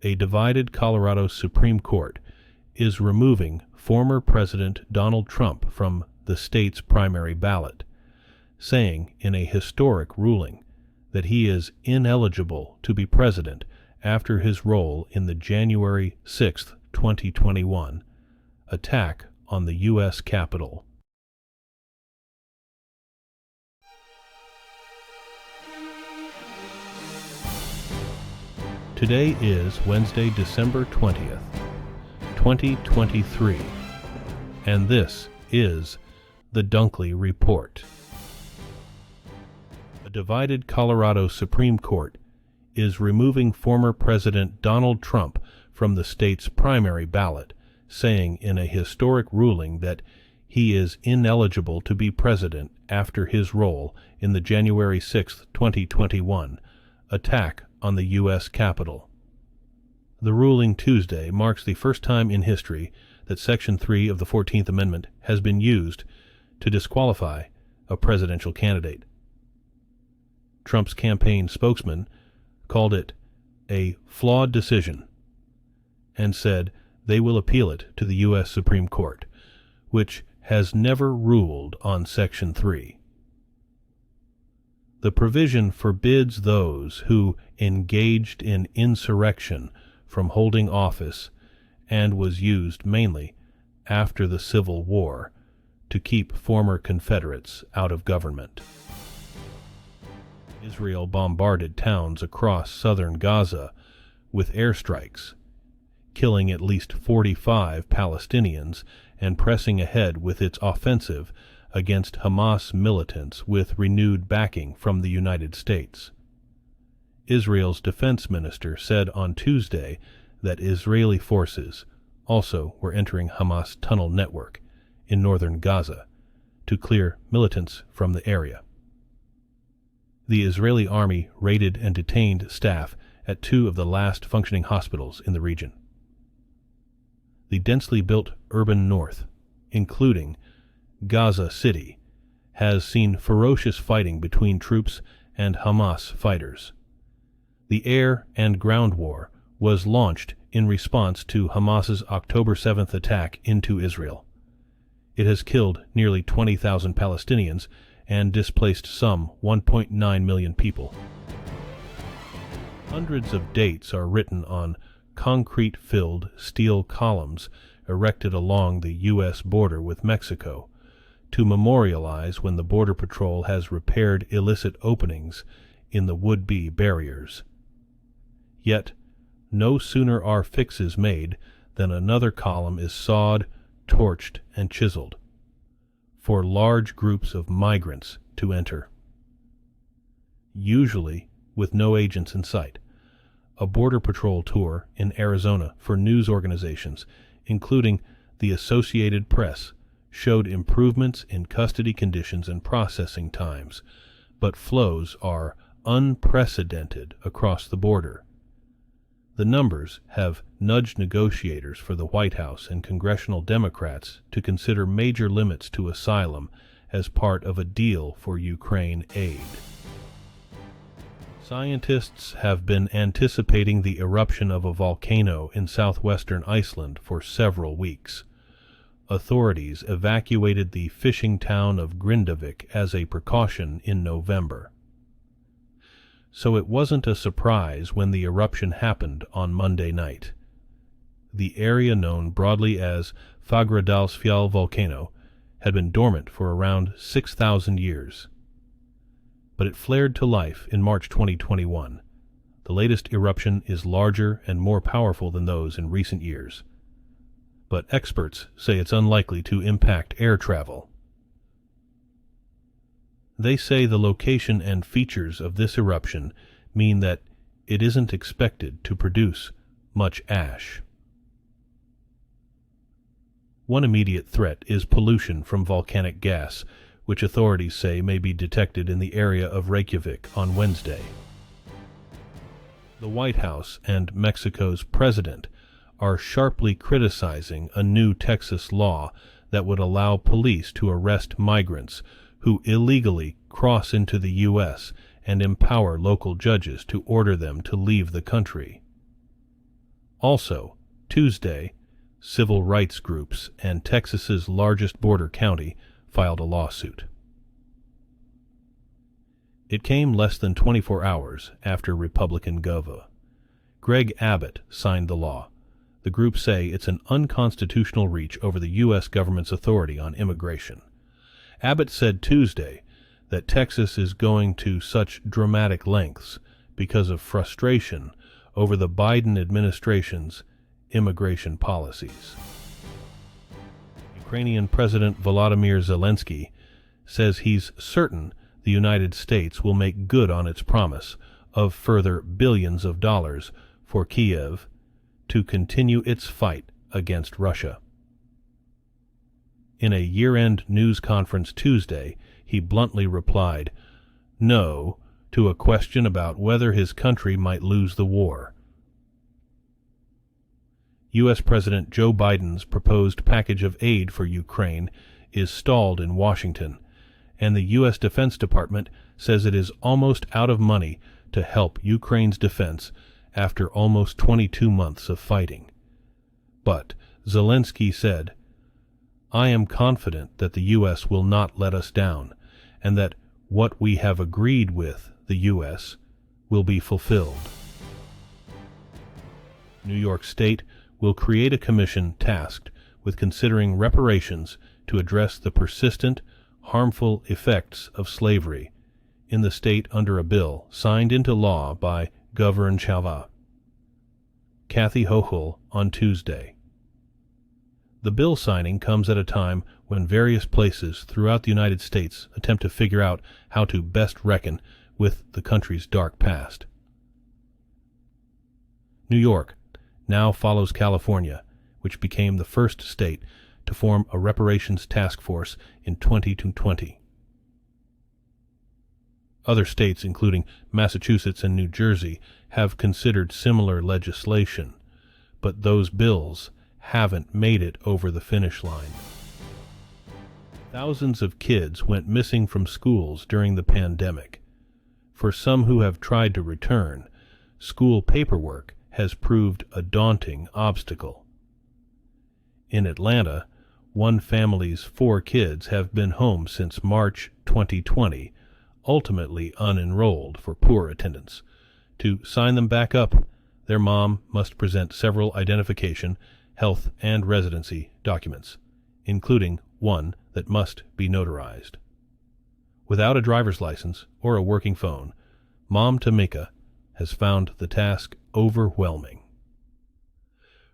a divided Colorado Supreme Court is removing former President Donald Trump from the state's primary ballot, saying in a historic ruling that he is ineligible to be president after his role in the January 6, 2021, attack on the U.S. Capitol. Today is Wednesday, December 20th, 2023, and this is the Dunkley Report. A divided Colorado Supreme Court is removing former President Donald Trump from the state's primary ballot, saying in a historic ruling that he is ineligible to be president after his role in the January 6, 2021, attack on the U.S. Capitol. The ruling Tuesday marks the first time in history that Section 3 of the 14th Amendment has been used to disqualify a presidential candidate. Trump's campaign spokesman called it a flawed decision and said they will appeal it to the U.S. Supreme Court, which has never ruled on Section 3. The provision forbids those who engaged in insurrection from holding office and was used mainly after the Civil War to keep former Confederates out of government. Israel bombarded towns across southern Gaza with airstrikes, killing at least 45 Palestinians and pressing ahead with its offensive against Hamas militants with renewed backing from the United States. Israel's defense minister said on Tuesday that Israeli forces also were entering Hamas tunnel network in northern Gaza to clear militants from the area. The Israeli army raided and detained staff at two of the last functioning hospitals in the region. The densely built urban north, including Gaza City, has seen ferocious fighting between troops and Hamas fighters. The air and ground war was launched in response to Hamas's October 7th attack into Israel. It has killed nearly 20,000 Palestinians and displaced some 1.9 million people. Hundreds of dates are written on concrete-filled steel columns erected along the U.S. border with Mexico to memorialize when the Border Patrol has repaired illicit openings in the would-be barriers. Yet, no sooner are fixes made than another column is sawed, torched, and chiseled for large groups of migrants to enter. Usually with no agents in sight, a Border Patrol tour in Arizona for news organizations, including the Associated Press, showed improvements in custody conditions and processing times, but flows are unprecedented across the border. The numbers have nudged negotiators for the White House and congressional Democrats to consider major limits to asylum as part of a deal for Ukraine aid. Scientists have been anticipating the eruption of a volcano in southwestern Iceland for several weeks. Authorities evacuated the fishing town of Grindavik as a precaution in November. So it wasn't a surprise when the eruption happened on Monday night. The area known broadly as Fagradalsfjall volcano had been dormant for around 6,000 years. But it flared to life in March 2021. The latest eruption is larger and more powerful than those in recent years. But experts say it's unlikely to impact air travel. They say the location and features of this eruption mean that it isn't expected to produce much ash. One immediate threat is pollution from volcanic gas, which authorities say may be detected in the area of Reykjavik on Wednesday. The White House and Mexico's president are sharply criticizing a new Texas law that would allow police to arrest migrants who illegally cross into the U.S. and empower local judges to order them to leave the country. Also, Tuesday, civil rights groups and Texas's largest border county filed a lawsuit. It came less than 24 hours after Republican Gov. Greg Abbott signed the law. The groups say it's an unconstitutional reach over the U.S. government's authority on immigration. Abbott said Tuesday that Texas is going to such dramatic lengths because of frustration over the Biden administration's immigration policies. Ukrainian President Vladimir Zelensky says he's certain the United States will make good on its promise of further billions of dollars for Kiev to continue its fight against Russia. In a year-end news conference Tuesday, he bluntly replied, "No," to a question about whether his country might lose the war. U.S. President Joe Biden's proposed package of aid for Ukraine is stalled in Washington, and the U.S. Defense Department says it is almost out of money to help Ukraine's defense after almost 22 months of fighting. But Zelensky said, "I am confident that the U.S. will not let us down, and that what we have agreed with the U.S. will be fulfilled." New York State will create a commission tasked with considering reparations to address the persistent, harmful effects of slavery in the state under a bill signed into law by Governor Chava. Kathy Hochul on Tuesday. The bill signing comes at a time when various places throughout the United States attempt to figure out how to best reckon with the country's dark past. New York now follows California, which became the first state to form a reparations task force in 2020. Other states, including Massachusetts and New Jersey, have considered similar legislation, but those bills haven't made it over the finish line. Thousands of kids went missing from schools during the pandemic. For some who have tried to return, school paperwork has proved a daunting obstacle. In Atlanta, one family's 4 kids have been home since March 2020, ultimately unenrolled for poor attendance. To sign them back up, their mom must present several identification, health, and residency documents, including one that must be notarized. Without a driver's license or a working phone, Mom Tamika has found the task overwhelming.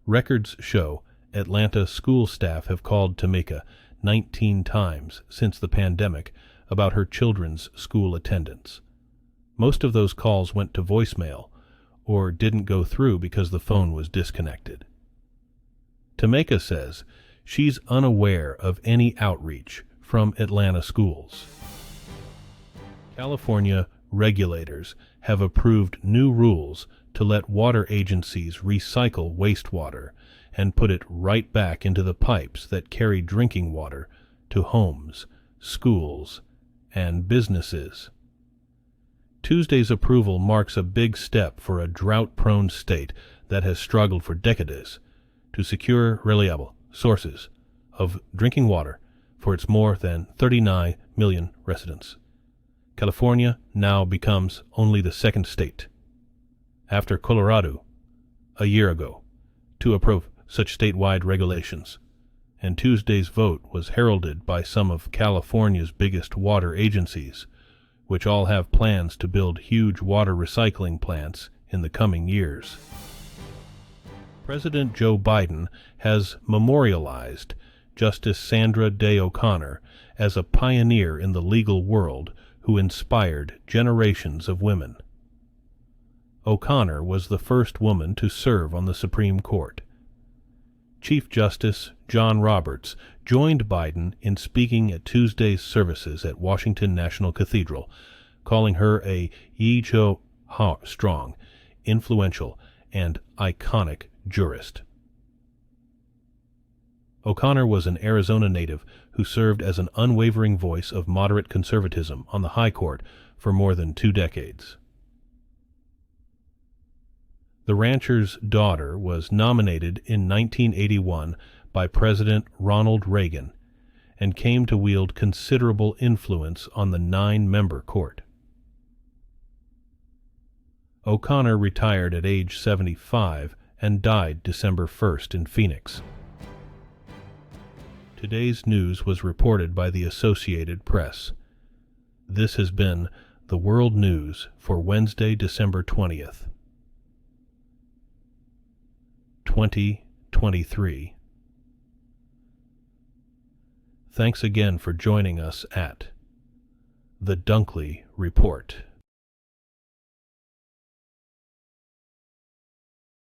Records show Atlanta school staff have called Tamika 19 times since the pandemic about her children's school attendance. Most of those calls went to voicemail or didn't go through because the phone was disconnected. Tamika says she's unaware of any outreach from Atlanta schools. California regulators have approved new rules to let water agencies recycle wastewater and put it right back into the pipes that carry drinking water to homes, schools, and businesses. Tuesday's approval marks a big step for a drought-prone state that has struggled for decades to secure reliable sources of drinking water for its more than 39 million residents. California now becomes only the second state, after Colorado, a year ago, to approve such statewide regulations, and Tuesday's vote was heralded by some of California's biggest water agencies, which all have plans to build huge water recycling plants in the coming years. President Joe Biden has memorialized Justice Sandra Day O'Connor as a pioneer in the legal world who inspired generations of women. O'Connor was the first woman to serve on the Supreme Court. Chief Justice John Roberts joined Biden in speaking at Tuesday's services at Washington National Cathedral, calling her a Yeecho strong, influential, and iconic jurist. O'Connor was an Arizona native who served as an unwavering voice of moderate conservatism on the High Court for more than 2 decades. The rancher's daughter was nominated in 1981 by President Ronald Reagan and came to wield considerable influence on the 9-member court. O'Connor retired at age 75 and died December 1st in Phoenix. Today's news was reported by the Associated Press. This has been the World News for Wednesday, December 20th, 2023. Thanks again for joining us at The Dunkley Report.